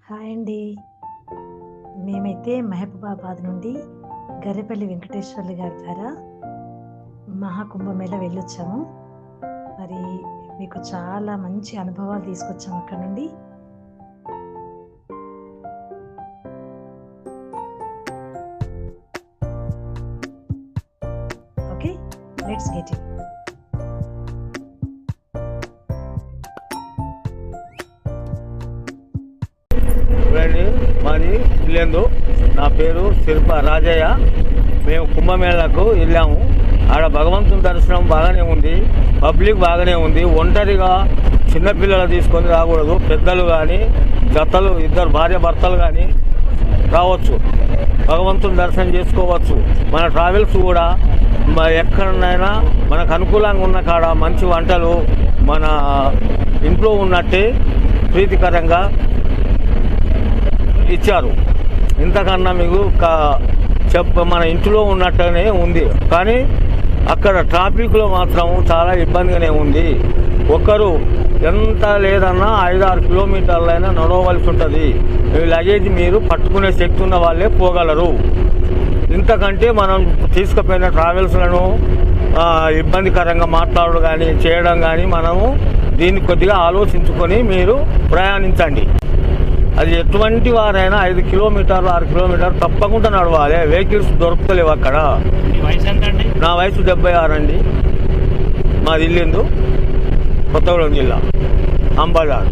Hi అండి. మేమైతే మహబూబాబాద్ నుండి గర్రెపల్లి వెంకటేశ్వర్లు గారి ద్వారా మహాకుంభమేళా వెళ్ళొచ్చాము. మరి మీకు చాలా మంచి అనుభవాలు తీసుకొచ్చాము అక్కడ నుండి. Okay, let's get it. మాది ఇల్లేందు. నా పేరు శిల్ప రాజయ్య. మేము కుంభమేళకు వెళ్ళాము. ఆడ భగవంతుని దర్శనం బాగానే ఉంది, పబ్లిక్ బాగానే ఉంది. ఒంటరిగా చిన్నపిల్లలు తీసుకొని రాకూడదు. పెద్దలు కానీ జతలు, ఇద్దరు భార్య భర్తలు కానీ రావచ్చు, భగవంతుని దర్శనం చేసుకోవచ్చు. మన ట్రావెల్స్ కూడా ఎక్కడైనా మనకు అనుకూలంగా ఉన్న కాడ మంచి వంటలు మన ఇంట్లో ఉన్నట్టే ప్రీతికరంగా ఇచ్చారు. ఇంతకన్నా మీకు మన ఇంట్లో ఉన్నట్టుగానే ఉంది. కానీ అక్కడ ట్రాఫిక్లో మాత్రం చాలా ఇబ్బందిగానే ఉంది. ఒక్కరు ఎంత లేదన్నా 5-6 కిలోమీటర్లైనా నడవవలసి ఉంటుంది. ఈ లగేజ్ మీరు పట్టుకునే శక్తి ఉన్న వాళ్ళే పోగలరు. ఇంతకంటే మనం తీసుకుపోయిన ట్రావెల్స్లను ఇబ్బందికరంగా మాట్లాడడం కానీ చేయడం కానీ మనము దీన్ని కొద్దిగా ఆలోచించుకొని మీరు ప్రయాణించండి. అది ఎటువంటి వారైనా 5 కిలోమీటర్లు 6 కిలోమీటర్లు తప్పకుండా నడవాలి. వెహికల్స్ దొరుకుతలేవు అక్కడ. నా వయసు 76 అండి. మాది ఇల్లేందు, కొత్తగూడెం జిల్లా, అంబజార్.